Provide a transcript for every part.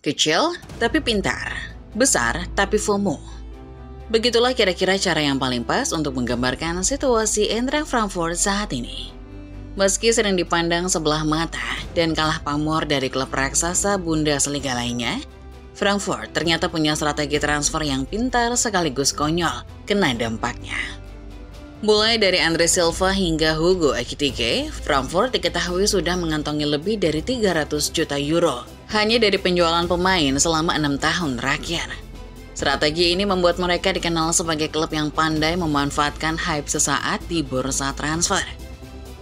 Kecil tapi pintar, besar tapi FOMO. Begitulah kira-kira cara yang paling pas untuk menggambarkan situasi Eintracht Frankfurt saat ini. Meski sering dipandang sebelah mata dan kalah pamor dari klub raksasa Bundesliga lainnya, Frankfurt ternyata punya strategi transfer yang pintar sekaligus konyol kena dampaknya. Mulai dari Andre Silva hingga Hugo Ekitike, Frankfurt diketahui sudah mengantongi lebih dari 300 juta euro hanya dari penjualan pemain selama 6 tahun terakhir. Strategi ini membuat mereka dikenal sebagai klub yang pandai memanfaatkan hype sesaat di bursa transfer.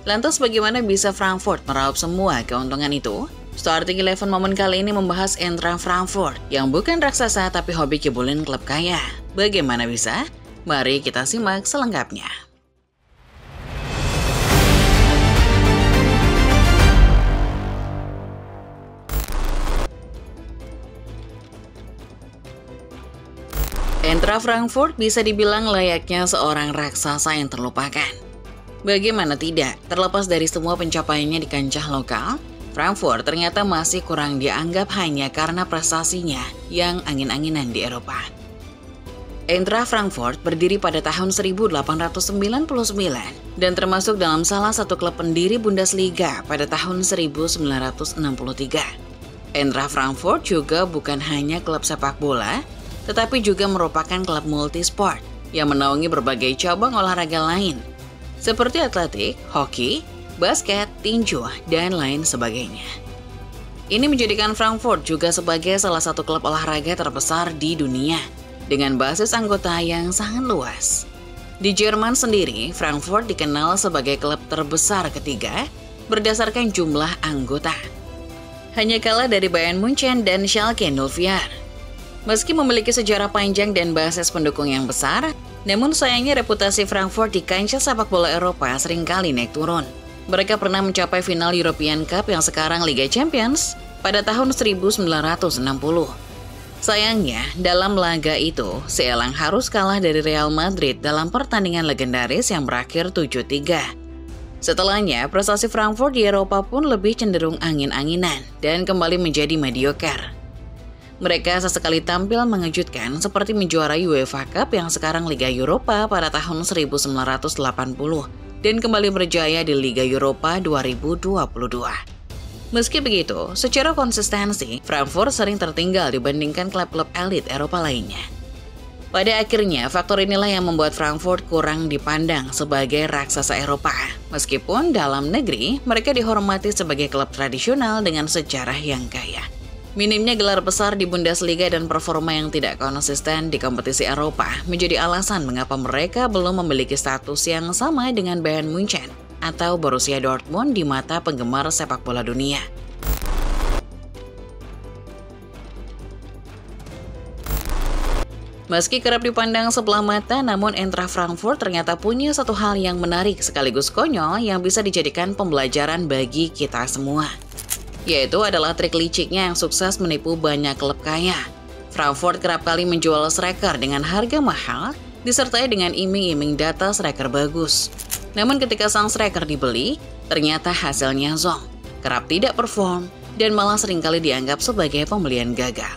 Lantas bagaimana bisa Frankfurt meraup semua keuntungan itu? Starting Eleven momen kali ini membahas Eintracht Frankfurt yang bukan raksasa tapi hobi kibulin klub kaya. Bagaimana bisa? Mari kita simak selengkapnya. Eintracht Frankfurt bisa dibilang layaknya seorang raksasa yang terlupakan. Bagaimana tidak, terlepas dari semua pencapaiannya di kancah lokal, Frankfurt ternyata masih kurang dianggap hanya karena prestasinya yang angin-anginan di Eropa. Eintracht Frankfurt berdiri pada tahun 1899 dan termasuk dalam salah satu klub pendiri Bundesliga pada tahun 1963. Eintracht Frankfurt juga bukan hanya klub sepak bola, tetapi juga merupakan klub multisport yang menaungi berbagai cabang olahraga lain, seperti atletik, hoki, basket, tinju, dan lain sebagainya. Ini menjadikan Frankfurt juga sebagai salah satu klub olahraga terbesar di dunia, dengan basis anggota yang sangat luas. Di Jerman sendiri, Frankfurt dikenal sebagai klub terbesar ketiga berdasarkan jumlah anggota. Hanya kalah dari Bayern Munchen dan Schalke 04. Meski memiliki sejarah panjang dan basis pendukung yang besar, namun sayangnya reputasi Frankfurt di kancah sepak bola Eropa seringkali naik turun. Mereka pernah mencapai final European Cup yang sekarang Liga Champions pada tahun 1960. Sayangnya, dalam laga itu, si Elang harus kalah dari Real Madrid dalam pertandingan legendaris yang berakhir 7-3. Setelahnya, prestasi Frankfurt di Eropa pun lebih cenderung angin-anginan dan kembali menjadi mediocre. Mereka sesekali tampil mengejutkan seperti menjuarai UEFA Cup yang sekarang Liga Eropa pada tahun 1980 dan kembali berjaya di Liga Eropa 2022. Meski begitu, secara konsistensi, Frankfurt sering tertinggal dibandingkan klub-klub elit Eropa lainnya. Pada akhirnya, faktor inilah yang membuat Frankfurt kurang dipandang sebagai raksasa Eropa. Meskipun dalam negeri, mereka dihormati sebagai klub tradisional dengan sejarah yang kaya. Minimnya gelar besar di Bundesliga dan performa yang tidak konsisten di kompetisi Eropa menjadi alasan mengapa mereka belum memiliki status yang sama dengan Bayern Munchen atau Borussia Dortmund di mata penggemar sepak bola dunia. Meski kerap dipandang sebelah mata, namun Eintracht Frankfurt ternyata punya satu hal yang menarik sekaligus konyol yang bisa dijadikan pembelajaran bagi kita semua. Yaitu adalah trik liciknya yang sukses menipu banyak klub kaya. Frankfurt kerap kali menjual striker dengan harga mahal, disertai dengan iming-iming data striker bagus. Namun ketika sang striker dibeli, ternyata hasilnya zonk, kerap tidak perform, dan malah seringkali dianggap sebagai pembelian gagal.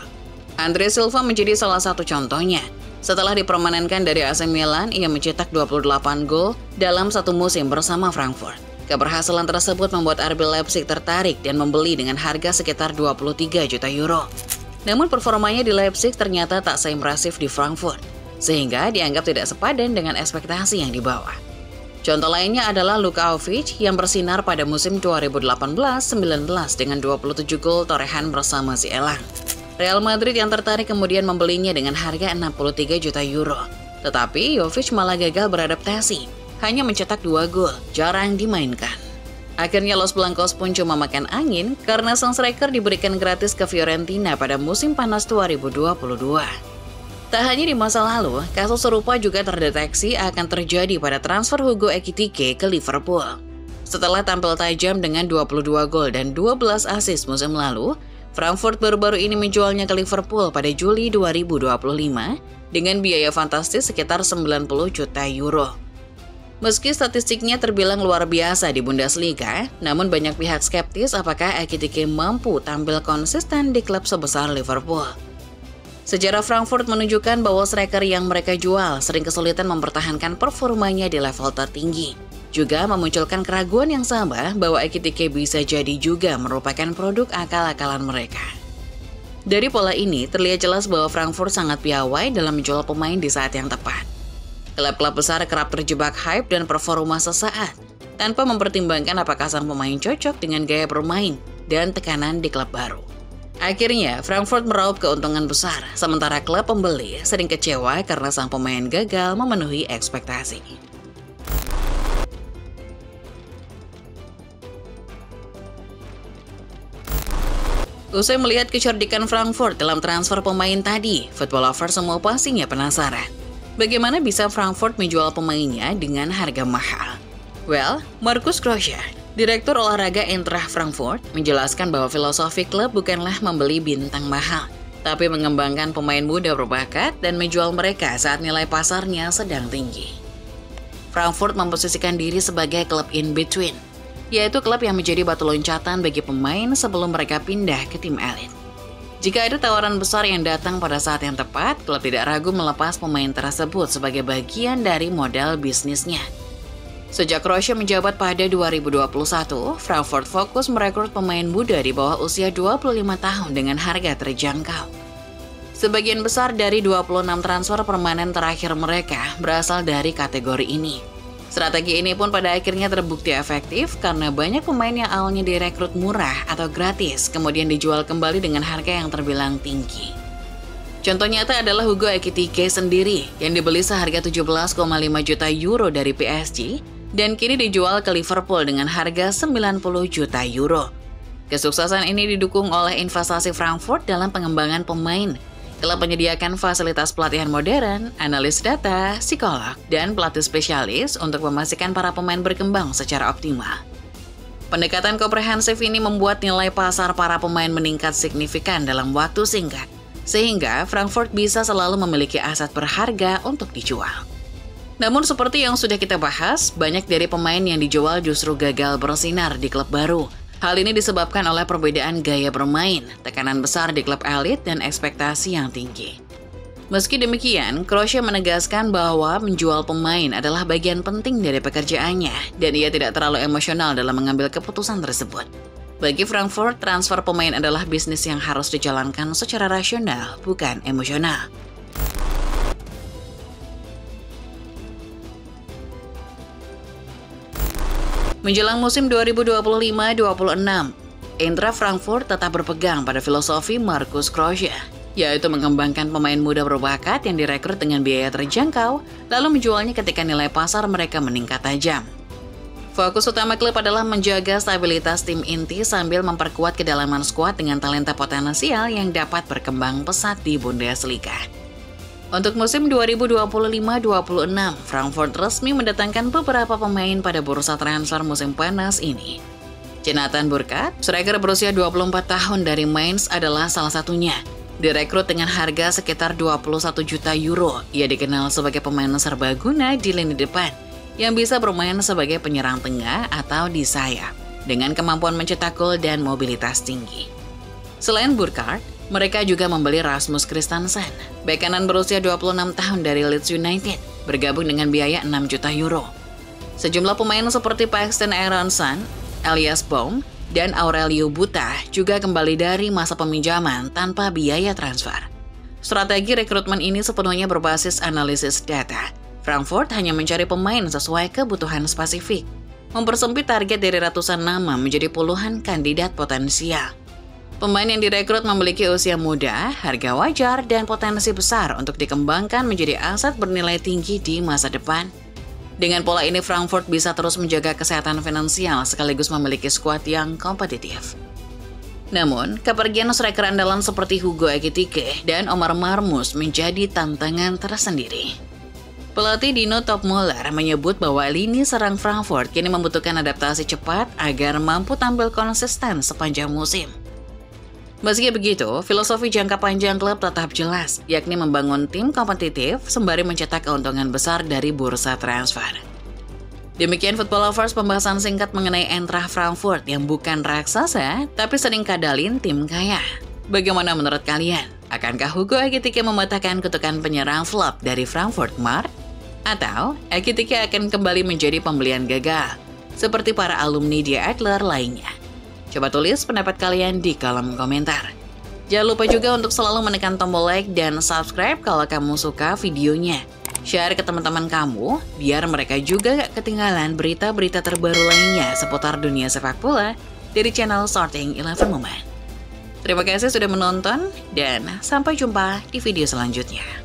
Andre Silva menjadi salah satu contohnya. Setelah dipermanenkan dari AC Milan, ia mencetak 28 gol dalam satu musim bersama Frankfurt. Keberhasilan tersebut membuat RB Leipzig tertarik dan membeli dengan harga sekitar 23 juta euro. Namun performanya di Leipzig ternyata tak seimpresif di Frankfurt, sehingga dianggap tidak sepadan dengan ekspektasi yang dibawa. Contoh lainnya adalah Luka Jovic yang bersinar pada musim 2018-19 dengan 27 gol torehan bersama si Elang. Real Madrid yang tertarik kemudian membelinya dengan harga 63 juta euro. Tetapi Jovic malah gagal beradaptasi. Hanya mencetak 2 gol, jarang dimainkan. Akhirnya Los Blancos pun cuma makan angin karena sang striker diberikan gratis ke Fiorentina pada musim panas 2022. Tak hanya di masa lalu, kasus serupa juga terdeteksi akan terjadi pada transfer Hugo Ekitike ke Liverpool. Setelah tampil tajam dengan 22 gol dan 12 assist musim lalu, Frankfurt baru-baru ini menjualnya ke Liverpool pada Juli 2025 dengan biaya fantastis sekitar 90 juta euro. Meski statistiknya terbilang luar biasa di Bundesliga, namun banyak pihak skeptis apakah Ekitike mampu tampil konsisten di klub sebesar Liverpool. Sejarah Frankfurt menunjukkan bahwa striker yang mereka jual sering kesulitan mempertahankan performanya di level tertinggi. Juga memunculkan keraguan yang sama bahwa Ekitike bisa jadi juga merupakan produk akal-akalan mereka. Dari pola ini, terlihat jelas bahwa Frankfurt sangat piawai dalam menjual pemain di saat yang tepat. Klub-klub besar kerap terjebak hype dan performa sesaat, tanpa mempertimbangkan apakah sang pemain cocok dengan gaya bermain dan tekanan di klub baru. Akhirnya, Frankfurt meraup keuntungan besar, sementara klub pembeli sering kecewa karena sang pemain gagal memenuhi ekspektasi. Usai melihat kecerdikan Frankfurt dalam transfer pemain tadi, football lovers semua pastinya penasaran. Bagaimana bisa Frankfurt menjual pemainnya dengan harga mahal? Well, Markus Krösche, Direktur Olahraga Eintracht Frankfurt, menjelaskan bahwa filosofi klub bukanlah membeli bintang mahal, tapi mengembangkan pemain muda berbakat dan menjual mereka saat nilai pasarnya sedang tinggi. Frankfurt memposisikan diri sebagai klub in-between, yaitu klub yang menjadi batu loncatan bagi pemain sebelum mereka pindah ke tim elit. Jika ada tawaran besar yang datang pada saat yang tepat, klub tidak ragu melepas pemain tersebut sebagai bagian dari modal bisnisnya. Sejak Krösche menjabat pada 2021, Frankfurt fokus merekrut pemain muda di bawah usia 25 tahun dengan harga terjangkau. Sebagian besar dari 26 transfer permanen terakhir mereka berasal dari kategori ini. Strategi ini pun pada akhirnya terbukti efektif karena banyak pemain yang awalnya direkrut murah atau gratis kemudian dijual kembali dengan harga yang terbilang tinggi. Contoh nyata adalah Hugo Ekitike sendiri yang dibeli seharga 17,5 juta euro dari PSG dan kini dijual ke Liverpool dengan harga 90 juta euro. Kesuksesan ini didukung oleh investasi Frankfurt dalam pengembangan pemain. Klub menyediakan fasilitas pelatihan modern, analis data, psikolog, dan pelatih spesialis untuk memastikan para pemain berkembang secara optimal. Pendekatan komprehensif ini membuat nilai pasar para pemain meningkat signifikan dalam waktu singkat, sehingga Frankfurt bisa selalu memiliki aset berharga untuk dijual. Namun seperti yang sudah kita bahas, banyak dari pemain yang dijual justru gagal bersinar di klub baru. Hal ini disebabkan oleh perbedaan gaya bermain, tekanan besar di klub elit, dan ekspektasi yang tinggi. Meski demikian, Krösche menegaskan bahwa menjual pemain adalah bagian penting dari pekerjaannya, dan ia tidak terlalu emosional dalam mengambil keputusan tersebut. Bagi Frankfurt, transfer pemain adalah bisnis yang harus dijalankan secara rasional, bukan emosional. Menjelang musim 2025-26, Eintracht Frankfurt tetap berpegang pada filosofi Markus Krösche, yaitu mengembangkan pemain muda berbakat yang direkrut dengan biaya terjangkau, lalu menjualnya ketika nilai pasar mereka meningkat tajam. Fokus utama klub adalah menjaga stabilitas tim inti sambil memperkuat kedalaman skuad dengan talenta potensial yang dapat berkembang pesat di Bundesliga. Untuk musim 2025-26, Frankfurt resmi mendatangkan beberapa pemain pada bursa transfer musim panas ini. Jonathan Burkhardt, striker berusia 24 tahun dari Mainz adalah salah satunya. Direkrut dengan harga sekitar 21 juta euro, ia dikenal sebagai pemain serbaguna di lini depan, yang bisa bermain sebagai penyerang tengah atau di sayap, dengan kemampuan mencetak gol dan mobilitas tinggi. Selain Burkhardt, mereka juga membeli Rasmus Christensen, bek kanan berusia 26 tahun dari Leeds United, bergabung dengan biaya 6 juta euro. Sejumlah pemain seperti Paxton Aaronson, Elias Baum, dan Aurelio Buta juga kembali dari masa peminjaman tanpa biaya transfer. Strategi rekrutmen ini sepenuhnya berbasis analisis data. Frankfurt hanya mencari pemain sesuai kebutuhan spesifik, mempersempit target dari ratusan nama menjadi puluhan kandidat potensial. Pemain yang direkrut memiliki usia muda, harga wajar, dan potensi besar untuk dikembangkan menjadi aset bernilai tinggi di masa depan. Dengan pola ini, Frankfurt bisa terus menjaga kesehatan finansial sekaligus memiliki skuad yang kompetitif. Namun, kepergian striker andalan seperti Hugo Ekitike dan Omar Marmoush menjadi tantangan tersendiri. Pelatih Dino Topmöller menyebut bahwa lini serang Frankfurt kini membutuhkan adaptasi cepat agar mampu tampil konsisten sepanjang musim. Meski begitu, filosofi jangka panjang klub tetap jelas, yakni membangun tim kompetitif sembari mencetak keuntungan besar dari bursa transfer. Demikian Football Lovers, pembahasan singkat mengenai Eintracht Frankfurt yang bukan raksasa, tapi sering kadalin tim kaya. Bagaimana menurut kalian? Akankah Hugo Ekitike mematahkan kutukan penyerang flop dari Frankfurt kemarin? Atau Ekitike akan kembali menjadi pembelian gagal, seperti para alumni Die Adler lainnya? Coba tulis pendapat kalian di kolom komentar. Jangan lupa juga untuk selalu menekan tombol like dan subscribe kalau kamu suka videonya. Share ke teman-teman kamu, biar mereka juga gak ketinggalan berita-berita terbaru lainnya seputar dunia sepak bola dari channel Starting 11 Moment. Terima kasih sudah menonton, dan sampai jumpa di video selanjutnya.